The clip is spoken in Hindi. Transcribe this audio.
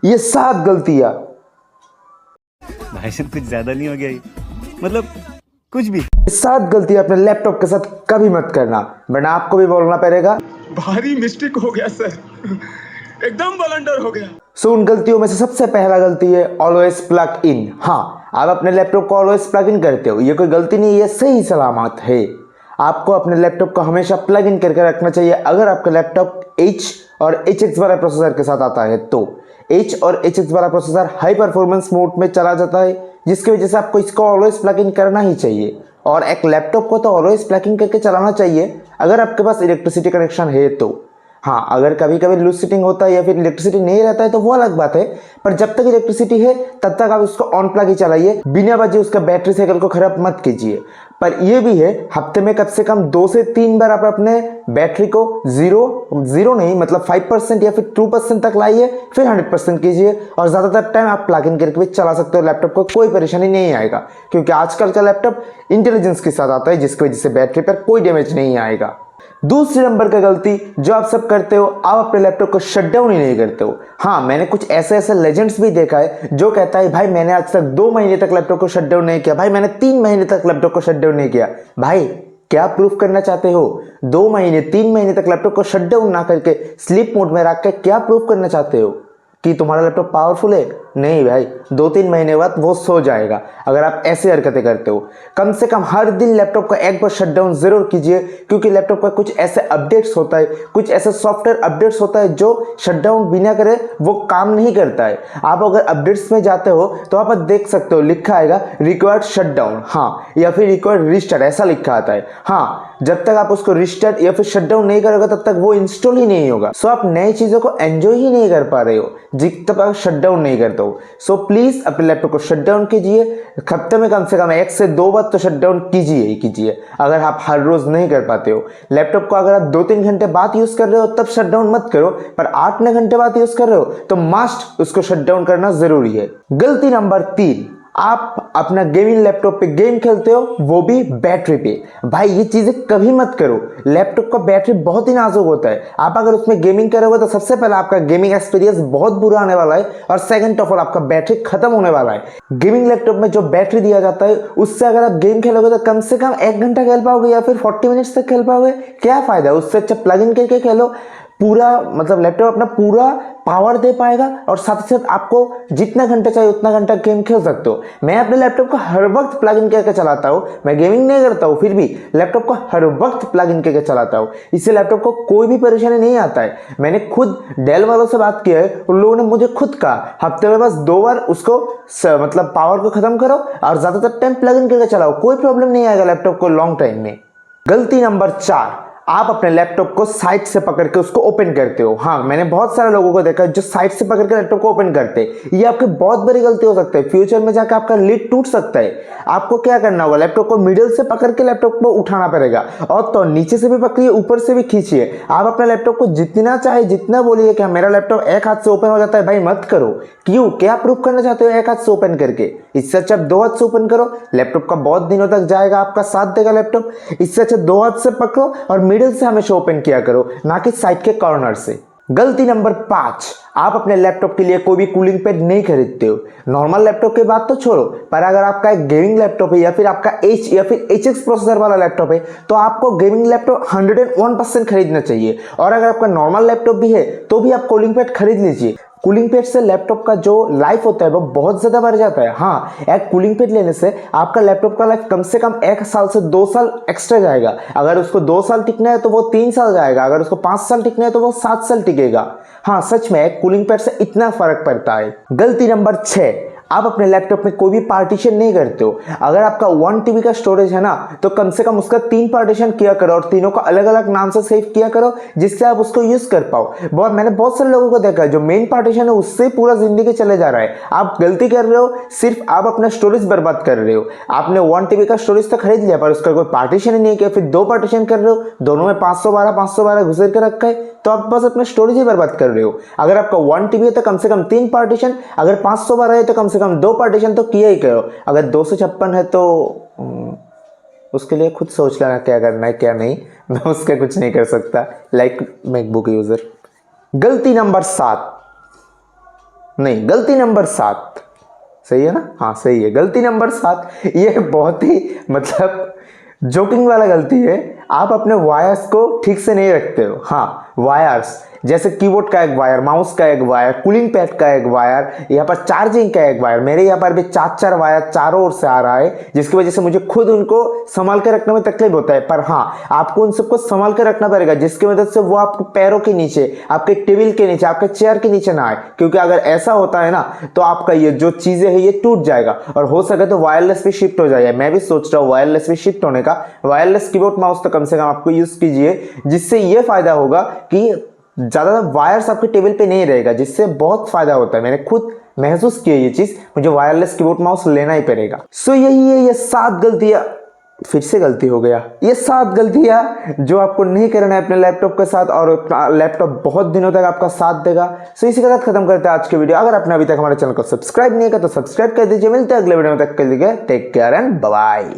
ये 7 गलतियां। भाई साहब कुछ ज्यादा नहीं हो गया ये? मतलब कुछ भी। ये 7 गलतियां अपने लैपटॉप के साथ कभी मत करना, वरना आपको भी बोलना पड़ेगा भारी मिस्टेक हो गया सर, एकदम ब्लंडर हो गया। सो उन गलतियों में से सबसे पहला गलती है ऑलवेज प्लग इन। हाँ, आप अपने लैपटॉप को ऑलवेज प्लग इन करते हो, ये कोई गलती नहीं, ये सही सलामत है। आपको अपने लैपटॉप को हमेशा प्लग इन करके रखना चाहिए। अगर आपका लैपटॉप H और HX वाला प्रोसेसर के साथ आता है तो H और HX वाला प्रोसेसर हाई परफॉर्मेंस मोड में चला जाता है, जिसकी वजह से आपको इसको ऑलवेज प्लग इन करना ही चाहिए। और एक लैपटॉप को तो ऑलवेज प्लग इन करके चलाना चाहिए अगर आपके पास इलेक्ट्रिसिटी कनेक्शन है तो। हाँ, अगर कभी कभी लूज सीटिंग होता है या फिर इलेक्ट्रिसिटी नहीं रहता है तो वो अलग बात है, पर जब तक इलेक्ट्रिसिटी है तब तक आप उसको ऑन प्लग ही चलाइए, बिना वजह उसका बैटरी साइकिल को खराब मत कीजिए। पर यह भी है, हफ्ते में कम से कम 2 से 3 बार आप अपने बैटरी को जीरो नहीं मतलब 5% या फिर 2% तक लाइए, फिर 100% कीजिए। और ज़्यादातर टाइम आप प्लग इन करके भी चला सकते हो लैपटॉप को, कोई परेशानी नहीं आएगा, क्योंकि आजकल का लैपटॉप इंटेलिजेंस के साथ आता है, जिसकी वजह से बैटरी पर कोई डैमेज नहीं आएगा। दूसरे नंबर का गलती जो आप सब करते हो, आप अपने लैपटॉप को शट डाउन ही नहीं करते हो। हाँ, मैंने कुछ ऐसे लेजेंड्स भी देखा है जो कहता है भाई मैंने आज तक 2 महीने तक लैपटॉप को शट डाउन नहीं किया, भाई मैंने 3 महीने तक लैपटॉप को शट डाउन नहीं किया। भाई क्या प्रूफ करना चाहते हो? 2 महीने 3 महीने तक लैपटॉप को शट डाउन ना करके स्लीप मोड में रख के क्या प्रूफ करना चाहते हो कि तुम्हारा लैपटॉप पावरफुल है? नहीं भाई, 2-3 महीने बाद वो सो जाएगा अगर आप ऐसी हरकतें करते हो। कम से कम हर दिन लैपटॉप को एक बार शट डाउन जरूर कीजिए, क्योंकि लैपटॉप का कुछ ऐसे अपडेट्स होता है, कुछ ऐसे सॉफ्टवेयर अपडेट्स होता है जो शट डाउन बिना करे वो काम नहीं करता है। आप अगर अपडेट्स में जाते हो तो आप देख सकते हो लिखा आएगा रिक्वायर्ड शट डाउन, हाँ, या फिर रिक्वायर्ड रिस्टार्ट, ऐसा लिखा आता है। हाँ, जब तक आप उसको रिस्टार्ट या फिर शट डाउन नहीं करोगे तब तक वो इंस्टॉल ही नहीं होगा। सो आप नई चीजों को एंजॉय ही नहीं कर पा रहे हो जब तक आप शट डाउन नहीं करते हो। सो प्लीज अपने लैपटॉप को शट डाउन कीजिए, हफ्ते में कम से कम 1 से 2 बार तो शट डाउन कीजिए ही कीजिए। अगर आप हर रोज नहीं कर पाते हो लैपटॉप को, अगर आप 2-3 घंटे बाद यूज कर रहे हो तब शट डाउन मत करो, पर 8-9 घंटे बाद यूज कर रहे हो तो मस्ट उसको शट डाउन करना जरूरी है। गलती नंबर 3, आप अपना गेमिंग लैपटॉप पे गेम खेलते हो, वो भी बैटरी पे। भाई ये चीजें कभी मत करो, लैपटॉप का बैटरी बहुत ही नाजुक होता है। आप अगर उसमें गेमिंग करोगे तो सबसे पहले आपका गेमिंग एक्सपीरियंस बहुत बुरा आने वाला है, और सेकंड ऑफ ऑल आपका बैटरी खत्म होने वाला है। गेमिंग लैपटॉप में जो बैटरी दिया जाता है उससे अगर आप गेम खेलोगे तो कम से कम 1 घंटा खेल पाओगे या फिर 40 मिनट्स तक खेल पाओगे, क्या फायदा? उससे अच्छा प्लग इन करके खेलो, पूरा मतलब लैपटॉप अपना पूरा पावर दे पाएगा, और साथ ही साथ आपको जितना घंटा चाहिए उतना घंटा गेम खेल सकते हो। मैं अपने लैपटॉप को हर वक्त प्लग इन करके चलाता हूँ, मैं गेमिंग नहीं करता हूँ, फिर भी लैपटॉप को हर वक्त प्लग इन करके चलाता हूँ। इससे लैपटॉप को कोई भी परेशानी नहीं आता है। मैंने खुद डेल वालों से बात किया है, उन लोगों ने मुझे खुद कहा हफ्ते में बस 2 बार उसको मतलब पावर को खत्म करो और ज्यादातर टाइम प्लग इन करके चलाओ, कोई प्रॉब्लम नहीं आएगा लैपटॉप को लॉन्ग टाइम में। गलती नंबर 4, आप अपने लैपटॉप को साइड से पकड़ के उसको ओपन करते हो। हाँ, मैंने बहुत सारे लोगों को देखा जो साइड से पकड़ के लैपटॉप को ओपन करते हैं। ये आपकी बहुत बड़ी गलती हो सकती है, फ्यूचर में जाकर आपका लिड टूट सकता है। आपको क्या करना होगा, लैपटॉप को मिडिल से पकड़ के लैपटॉप को उठाना पड़ेगा, और तो नीचे से भी पकड़िए, ऊपर से भी खींचिए। आप अपने लैपटॉप को जितना चाहे जितना बोलिए कि मेरा लैपटॉप एक हाथ से ओपन हो जाता है, भाई मत करो। क्यों, क्या प्रूफ करना चाहते हो एक हाथ से ओपन करके? इससे अच्छा 2 हाथ से ओपन करो, लैपटॉप का बहुत दिनों तक जाएगा, आपका साथ देगा लैपटॉप। इससे अच्छा 2 हाथ से पकड़ो और मिडिल से हमेशा ओपन किया करो, ना कि साइड के कॉर्नर से। गलती नंबर 5, आप अपने लैपटॉप के लिए कोई भी कूलिंग पैड नहीं खरीदते हो। नॉर्मल लैपटॉप की बात तो छोड़ो, पर अगर आपका एक गेमिंग लैपटॉप है या फिर आपका H या फिर HX प्रोसेसर वाला लैपटॉप है तो आपको गेमिंग लैपटॉप 101% खरीदना चाहिए। और अगर आपका नॉर्मल लैपटॉप भी है तो भी आप कूलिंग पैड खरीद लीजिए। कूलिंग पैड से लैपटॉप का जो लाइफ होता है वो बहुत ज्यादा बढ़ जाता है। हाँ, एक कूलिंग पैड लेने से आपका लैपटॉप का लाइफ कम से कम 1 साल से 2 साल एक्स्ट्रा जाएगा। अगर उसको 2 साल टिकना है तो वो 3 साल जाएगा, अगर उसको 5 साल टिकना है तो वो 7 साल टिकेगा। हाँ, सच में एक कूलिंग पैड से इतना फर्क पड़ता है। गलती नंबर 6, आप अपने लैपटॉप में कोई भी पार्टीशन नहीं करते हो। अगर आपका 1 TB का स्टोरेज है ना, तो कम से कम उसका 3 पार्टीशन किया करो और तीनों को अलग अलग नाम से सेव किया करो, जिससे आप उसको यूज कर पाओ। मैंने बहुत सारे लोगों को देखा है जो मेन पार्टीशन है उससे पूरा जिंदगी चले जा रहा है। आप गलती कर रहे हो, सिर्फ आप अपना स्टोरेज बर्बाद कर रहे हो। आपने 1 TB का स्टोरेज तो खरीद लिया पर उसका कोई पार्टीशन ही नहीं किया, फिर 2 पार्टीशन कर रहे हो, दोनों में 512 घुसेर के रखा है, तो आप बस अपना स्टोरेज ही बर्बाद कर रहे हो। अगर आपका 1 TB है तो कम से कम 3 पार्टीशन, अगर 512 है तो कम से कम 2 पार्टीशन तो किया ही करो। अगर 256 है तो उसके लिए खुद सोच लेना क्या करना है क्या नहीं, मैं उसका कुछ नहीं कर सकता, लाइक मैकबुक यूजर। गलती नंबर 7, नहीं, गलती नंबर 7। सही है ना? हाँ सही है, गलती नंबर 7। ये बहुत ही मतलब जोकिंग वाला गलती है। आप अपने वायर्स को ठीक से नहीं रखते हो। हाँ, वायर्स जैसे कीबोर्ड का एक वायर, माउस का एक वायर, कूलिंग पैड का एक वायर, यहाँ पर चार्जिंग का एक वायर, मेरे यहाँ पर भी 4 वायर चारों ओर से आ रहा है, जिसकी वजह से मुझे खुद उनको संभाल कर रखने में तकलीफ होता है। पर हाँ, आपको उन सबको संभाल कर रखना पड़ेगा, जिसकी मदद से वो आपके पैरों के नीचे, आपके टेबल के नीचे, आपके चेयर के नीचे ना आए। क्योंकि अगर ऐसा होता है ना, तो आपका ये जो चीजें है ये टूट जाएगा और हो सके तो वायरलेस पे शिफ्ट हो जाएगा। मैं भी सोच रहा हूँ वायरलेस पे शिफ्ट होने का। वायरलेस कीबोर्ड माउस तो कम से कम आपको यूज कीजिए, जिससे ये फायदा होगा कि ज्यादातर वायर्स आपके टेबल पे नहीं रहेगा, जिससे बहुत फायदा होता है। मैंने खुद महसूस किया ये चीज, मुझे वायरलेस कीबोर्ड माउस लेना ही पड़ेगा। सो यही है ये 7 गलतियां, फिर से गलती हो गया, ये 7 गलतियां जो आपको नहीं करना है अपने लैपटॉप के साथ, और लैपटॉप बहुत दिनों तक आपका साथ देगा। सो इसी के साथ खत्म करते हैं आज के वीडियो। अगर आपने अभी तक हमारे चैनल को सब्सक्राइब नहीं किया तो सब्सक्राइब कर दीजिए। मिलते हैं अगले वीडियो में, तक के लिए take care and bye bye.